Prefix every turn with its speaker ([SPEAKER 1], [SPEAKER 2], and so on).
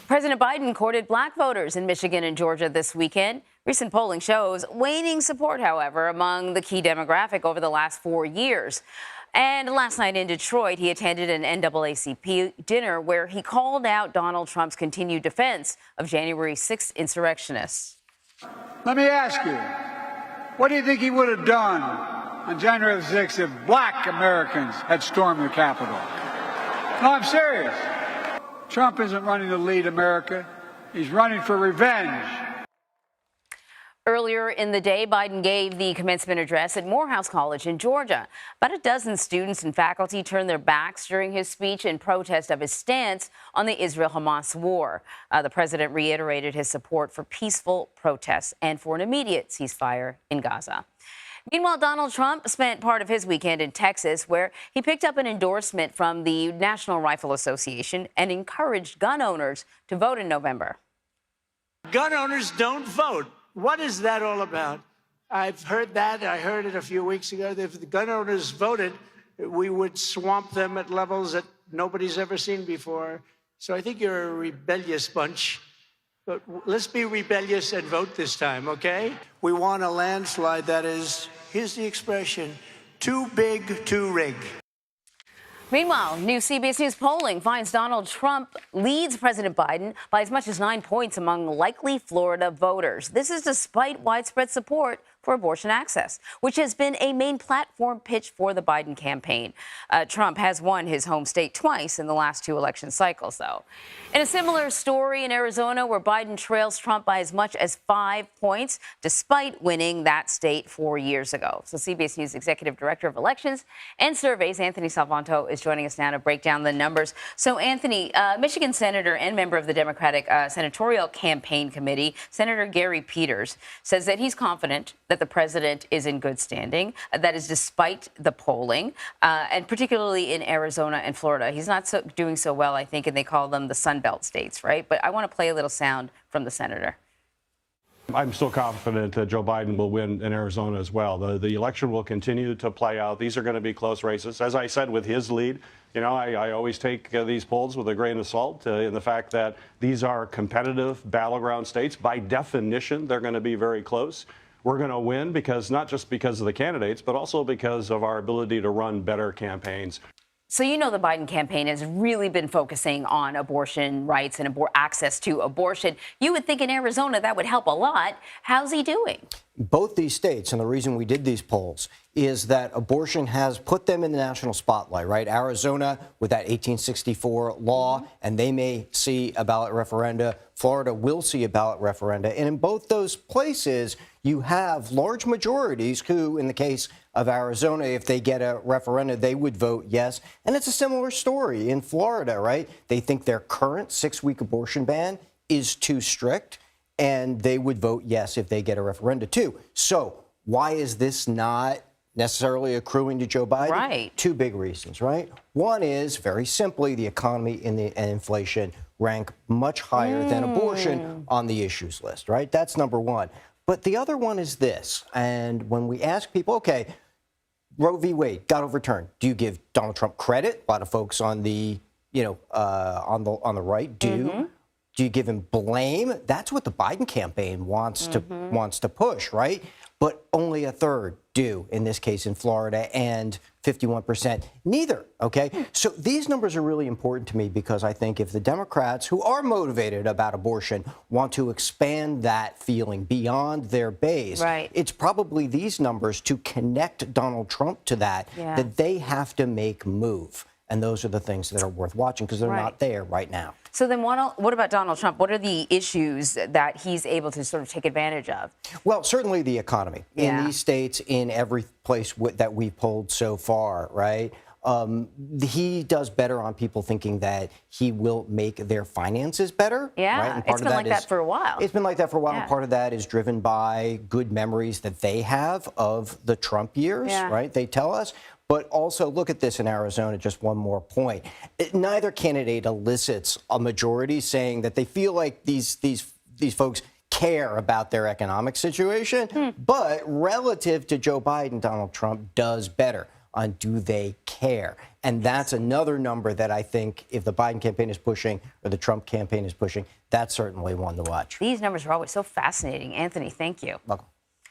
[SPEAKER 1] President Biden courted black voters in Michigan and Georgia this weekend. Recent polling shows waning support, however, among the key demographic over the last 4 years. And last night in Detroit, he attended an NAACP dinner where he called out Donald Trump's continued defense of January 6th insurrectionists.
[SPEAKER 2] Let me ask you, what do you think he would have done on January 6th if black Americans had stormed the Capitol? No, I'm serious. Trump isn't running to lead America. He's running for revenge.
[SPEAKER 1] Earlier in the day, Biden gave the commencement address at Morehouse College in Georgia. About a dozen students and faculty turned their backs during his speech in protest of his stance on the Israel-Hamas war. The president reiterated his support for peaceful protests and for an immediate ceasefire in Gaza. Meanwhile, Donald Trump spent part of his weekend in Texas, where he picked up an endorsement from the National Rifle Association and encouraged gun owners to vote in November.
[SPEAKER 3] Gun owners don't vote. What is that all about? I've heard that. I heard it a few weeks ago. If the gun owners voted, we would swamp them at levels that nobody's ever seen before. So I think you're a rebellious bunch. But let's be rebellious and vote this time, okay? We want a landslide that is, here's the expression, too big to rig.
[SPEAKER 1] Meanwhile, new CBS News polling finds Donald Trump leads President Biden by as much as 9 points among likely Florida voters. This is despite widespread support for abortion access, which has been a main platform pitch for the Biden campaign. Trump has won his home state twice in the last 2 election cycles, though. In a similar story in Arizona, where Biden trails Trump by as much as 5 points, despite winning that state 4 years ago. So CBS News Executive Director of Elections and Surveys, Anthony Salvanto, is joining us now to break down the numbers. So, Anthony, Michigan Senator and member of the Democratic Senatorial Campaign Committee, Senator Gary Peters, says that he's confident that the president is in good standing. That is despite the polling, and particularly in Arizona and Florida. He's not doing so well, I think, and they call them the Sun Belt states, right? But I want to play a little sound from the senator.
[SPEAKER 4] I'm still confident that Joe Biden will win in Arizona as well. The election will continue to play out. These are going to be close races. As I said, with his lead, you know, I always take these polls with a grain of salt in the fact that these are competitive battleground states. By definition, they're going to be very close. We're going to win because not just because of the candidates, but also because of our ability to run better campaigns.
[SPEAKER 1] So you know the Biden campaign has really been focusing on abortion rights and access to abortion. You would think in Arizona that would help a lot. How's he doing?
[SPEAKER 5] Both these states, and the reason we did these polls, is that abortion has put them in the national spotlight, right? Arizona with that 1864 law, and they may see a ballot referenda. Florida will see a ballot referenda. And in both those places, you have large majorities who, in the case of Arizona, if they get a referenda, they would vote yes. And it's a similar story in Florida, right? They think their current 6-week abortion ban is too strict, and they would vote yes if they get a referenda too. So why is this not necessarily accruing to Joe Biden?
[SPEAKER 1] Right.
[SPEAKER 5] 2 big reasons, right? One is, very simply, the economy and inflation rank much higher than abortion on the issues list, right? That's number one. But the other one is this, and when we ask people, okay, Roe v. Wade got overturned. Do you give Donald Trump credit? A lot of folks on the, on the right do. Do you give him blame? That's what the Biden campaign wants to push, right? But only a third do, in this case in Florida, and 51% neither, okay? So these numbers are really important to me because I think if the Democrats, who are motivated about abortion, want to expand that feeling beyond their base,
[SPEAKER 1] right,
[SPEAKER 5] it's probably these numbers to connect Donald Trump to that, that they have to make move. And those are the things that are worth watching because they're not there right now.
[SPEAKER 1] So then what about Donald Trump? What are the issues that he's able to sort of take advantage of?
[SPEAKER 5] Well, certainly the economy. In these states, in every place that we've polled so far, right? He does better on people thinking that he will make their finances better.
[SPEAKER 1] Yeah,
[SPEAKER 5] right? And
[SPEAKER 1] it's been like that for a while.
[SPEAKER 5] It's been like that for a while, and part of that is driven by good memories that they have of the Trump years, right? They tell us. But also, look at this in Arizona, just one more point. Neither candidate elicits a majority saying that they feel like these folks care about their economic situation. But relative to Joe Biden, Donald Trump does better on do they care. And that's another number that I think if the Biden campaign is pushing or the Trump campaign is pushing, that's certainly one to watch.
[SPEAKER 1] These numbers are always so fascinating. Anthony, thank you.
[SPEAKER 5] Welcome.